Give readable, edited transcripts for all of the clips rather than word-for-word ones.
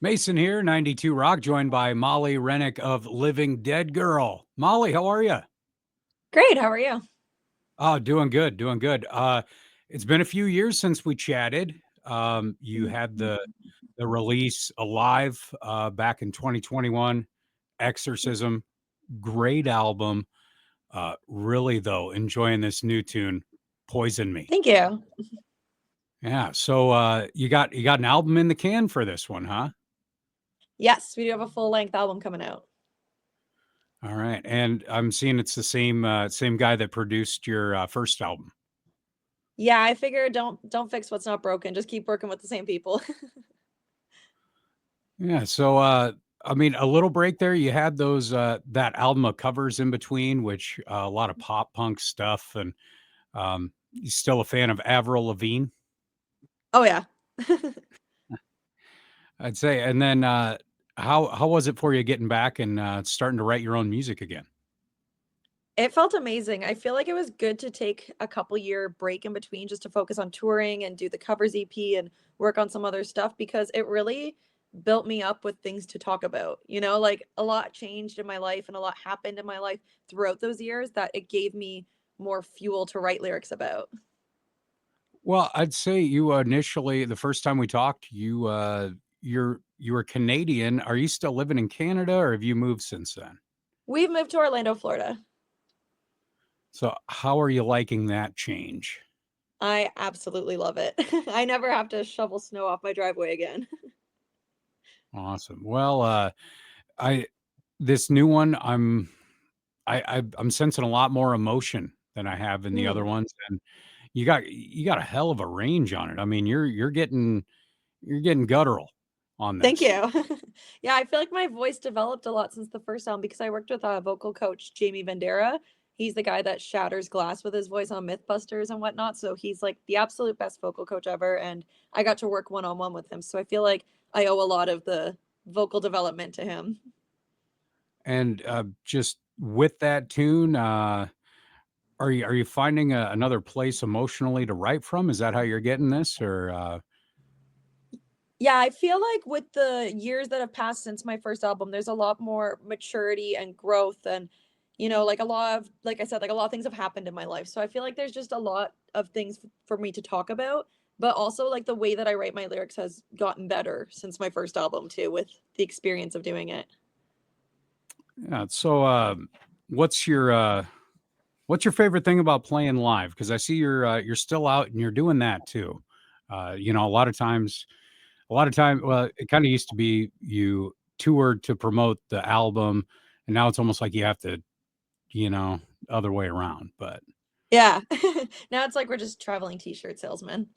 Mason here, 92 Rock, joined by Molly Rennick of Living Dead Girl. Molly, how are you? Great. How are you? Oh, doing good, doing good. It's been a few years since we chatted. You had the release Alive back in 2021, Exorcism, great album. Really though, enjoying this new tune, Poison Me. Thank you. Yeah, so you got an album in the can for this one, huh? Yes, we do have a full length album coming out. All right, and I'm seeing it's the same guy that produced your first album. Yeah, I figure don't fix what's not broken. Just keep working with the same people. Yeah, so I mean, a little break there. You had those that album of covers in between, which a lot of pop punk stuff, and you still a fan of Avril Lavigne, Oh yeah. I'd say. And then how was it for you getting back and starting to write your own music again? It felt amazing. I feel like it was good to take a couple year break in between just to focus on touring and do the covers EP and work on some other stuff because it really built me up with things to talk about. Like a lot changed in my life and a lot happened in my life throughout those years that it gave me more fuel to write lyrics about. Well, I'd say you initially the first time we talked, you were Canadian. Are you still living in Canada, or have you moved since then? We've moved to Orlando, Florida. So how are you liking that change? I absolutely love it. I never have to shovel snow off my driveway again. Awesome. Well, I this new one, I'm sensing a lot more emotion than I have in the other Mm, ones, and you got a hell of a range on it. I mean, you're getting guttural on thank this. you. Yeah, I feel like my voice developed a lot since the first album because I worked with a vocal coach, Jamie Vendera. He's the guy that shatters glass with his voice on Mythbusters and whatnot. So he's like the absolute best vocal coach ever. And I got to work one on one with him. So I feel like I owe a lot of the vocal development to him. And just with that tune, are you finding another place emotionally to write from? Is that how you're getting this, or Yeah, I feel like with the years that have passed since my first album, there's a lot more maturity and growth and like a lot of like I said, like a lot of things have happened in my life. So I feel like there's just a lot of things for me to talk about, but also like the way that I write my lyrics has gotten better since my first album too with the experience of doing it. yeah? So, what's your uh, what's your favorite thing about playing live? Because I see you're still out and you're doing that too. A lot of times, well, it kind of used to be you toured to promote the album, and now it's almost like you have to, you know, other way around. But Yeah. Now it's like we're just traveling t-shirt salesmen.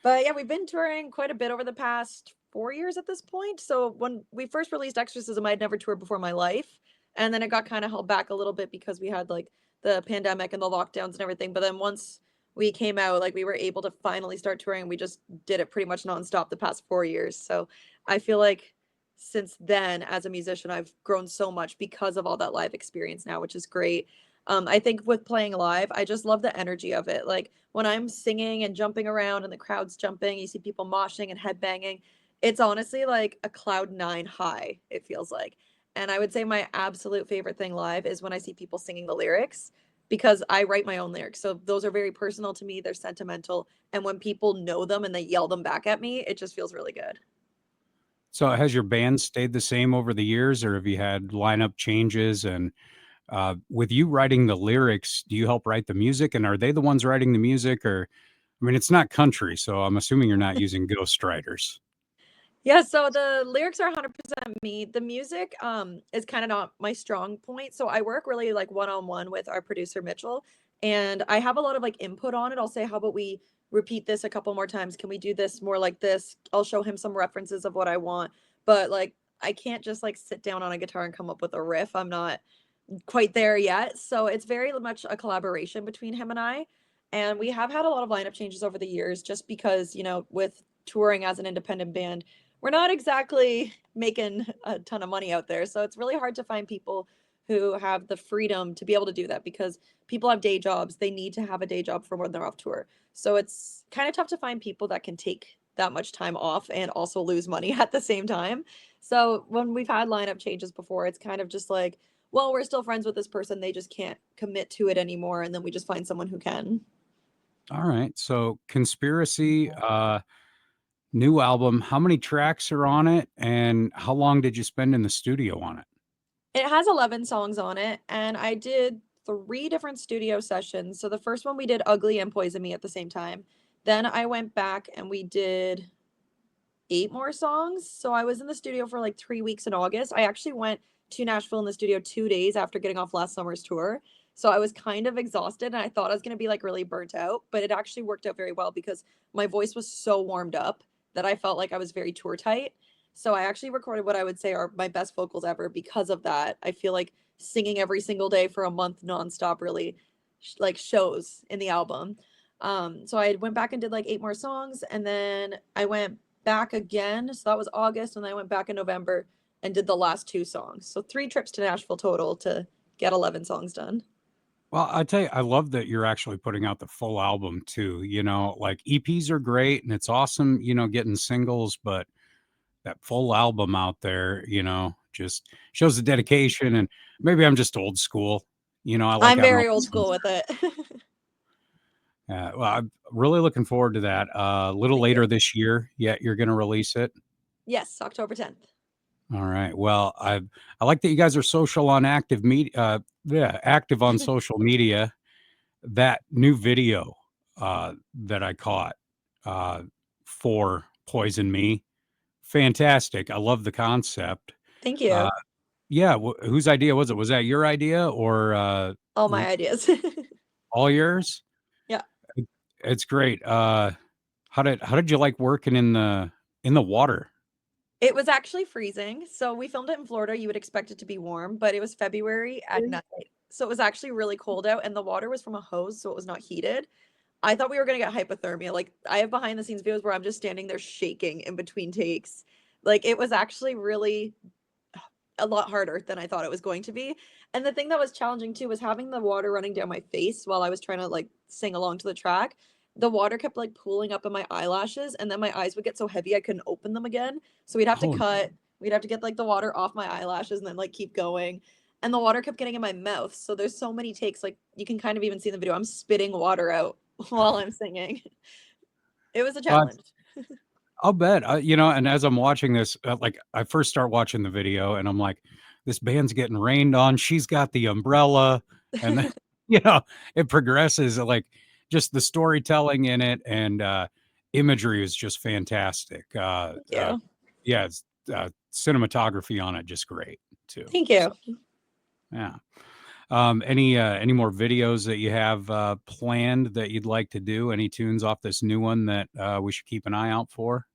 But yeah, we've been touring quite a bit over the past 4 years at this point. So when we first released Exorcism, I had never toured before in my life. And then it got kind of held back a little bit because we had like the pandemic and the lockdowns and everything. But then once we came out, like we were able to finally start touring. We just did it pretty much nonstop the past 4 years. So I feel like since then, as a musician, I've grown so much because of all that live experience now, which is great. I think with playing live, I just love the energy of it. Like when I'm singing and jumping around and the crowd's jumping, you see people moshing and headbanging. It's honestly like a cloud nine high, it feels like. And I would say my absolute favorite thing live is when I see people singing the lyrics because I write my own lyrics. So those are very personal to me, they're sentimental. And when people know them and they yell them back at me, it just feels really good. so has your band stayed the same over the years, or have you had lineup changes? And with you writing the lyrics, do you help write the music, and are they the ones writing the music? Or I mean, it's not country, so I'm assuming you're not using ghostwriters. Yeah, so the lyrics are 100% me. The music is kind of not my strong point. So I work really like one-on-one with our producer Mitchell and I have a lot of like input on it. I'll say how about we repeat this a couple more times? Can we do this more like this? I'll show him some references of what I want. But like I can't just like sit down on a guitar and come up with a riff. I'm not quite there yet. So it's very much a collaboration between him and I. And we have had a lot of lineup changes over the years just because, with touring as an independent band, we're not exactly making a ton of money out there. So it's really hard to find people who have the freedom to be able to do that because people have day jobs. They need to have a day job for when they're off tour. So it's kind of tough to find people that can take that much time off and also lose money at the same time. So when we've had lineup changes before, it's kind of just like, well, we're still friends with this person. They just can't commit to it anymore. And then we just find someone who can. All right. So Conspiracy, new album. How many tracks are on it, and how long did you spend in the studio on it? It has 11 songs on it, and I did 3 different studio sessions. So the first one we did Ugly and Poison Me at the same time. Then I went back and we did 8 more songs. So I was in the studio for like 3 weeks in August. I actually went to Nashville in the studio 2 days after getting off last summer's tour. So I was kind of exhausted and I thought I was going to be like really burnt out, but it actually worked out very well because my voice was so warmed up that I felt like I was very tour tight. So I actually recorded what I would say are my best vocals ever because of that. I feel like singing every single day for a month nonstop really like shows in the album. So I went back and did like 8 more songs, and then I went back again. So that was August, and then I went back in November and did the last 2 songs. So 3 trips to Nashville total to get 11 songs done. Well, I tell you, I love that you're actually putting out the full album too. Like EPs are great and it's awesome, getting singles, but that full album out there, just shows the dedication. And maybe I'm just old school. I like I'm having all very the old songs. school with it. Well, I'm really looking forward to that. A little Thank you. later this year, yeah, you're going to release it. Yes, October 10th. All right. Well, I like that you guys are social on active media. Yeah, active on social media. That new video that I caught uh, for Poison Me, fantastic. I love the concept. Thank Uh, you. yeah, whose idea was it? Was that your idea or All my ideas. all yours? Yeah. It's great. How did you like working in the water? It was actually freezing. So we filmed it in Florida. You would expect it to be warm, but it was February at night. So it was actually really cold out, and the water was from a hose, so it was not heated. I thought we were gonna get hypothermia. Like, I have behind the scenes videos where I'm just standing there shaking in between takes. Like, it was actually really a lot harder than I thought it was going to be. And the thing that was challenging too was having the water running down my face while I was trying to like sing along to the track. The water kept like pooling up in my eyelashes, and then my eyes would get so heavy I couldn't open them again. So we'd have to Oh, cut, we'd have to get like the water off my eyelashes and then like keep going. And the water kept getting in my mouth. So there's so many takes, like you can kind of even see in the video, I'm spitting water out while I'm singing. It was a uh, challenge. I'll bet. And as I'm watching this, like I first start watching the video, and I'm like, this band's getting rained on. She's got the umbrella, and then, you know, it progresses. Like just the storytelling in it and imagery is just fantastic. Thank you. Yeah, it's, cinematography on it just great too. Thank So you. yeah. Any more videos that you have planned that you'd like to do? Any tunes off this new one that we should keep an eye out for?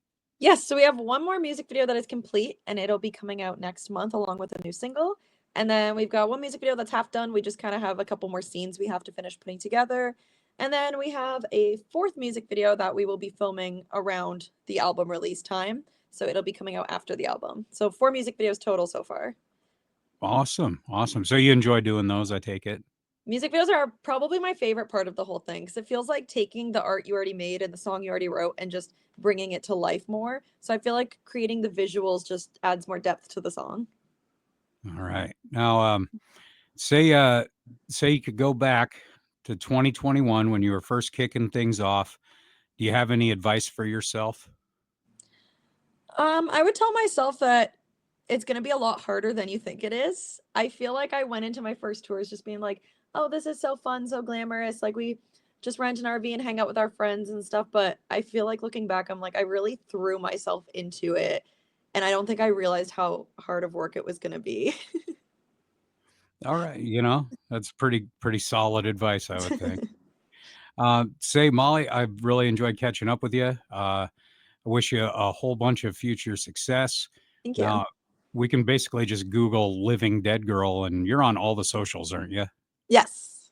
Yes, so we have one more music video that is complete, and it'll be coming out next month along with a new single. And then we've got one music video that's half done. We just kind of have a couple more scenes we have to finish putting together. And then we have a fourth music video that we will be filming around the album release time. So it'll be coming out after the album. So 4 music videos total so far. Awesome, awesome. So you enjoy doing those, I take it. Music videos are probably my favorite part of the whole thing because it feels like taking the art you already made and the song you already wrote and just bringing it to life more. So I feel like creating the visuals just adds more depth to the song. All right. Now, say you could go back to 2021 when you were first kicking things off. Do you have any advice for yourself? I would tell myself that it's gonna be a lot harder than you think it is. I feel like I went into my first tours just being like, "Oh, this is so fun, so glamorous." Like we just rent an RV and hang out with our friends and stuff. But I feel like looking back, I'm like, I really threw myself into it, and I don't think I realized how hard of work it was gonna be. All right, that's pretty solid advice, I would think. Say, Molly, I've really enjoyed catching up with you. I wish you a whole bunch of future success. Thank you. Now, we can basically just Google "living dead girl" and you're on all the socials, aren't you? Yes.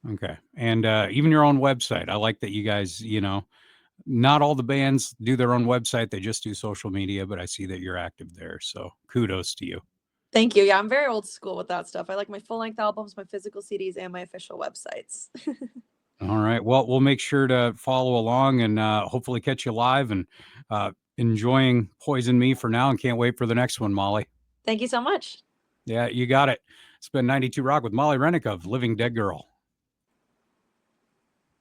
Okay. And even your own website. I like that you guys, not all the bands do their own website. They just do social media, but I see that you're active there. So kudos to you. Thank you. Yeah, I'm very old school with that stuff. I like my full length albums, my physical CDs, and my official websites. All right. Well, we'll make sure to follow along and hopefully catch you live and enjoying Poison Me for now and can't wait for the next one, Molly. Thank you so much. Yeah, you got it. It's been 92 Rock with Molly Rennick of Living Dead Girl.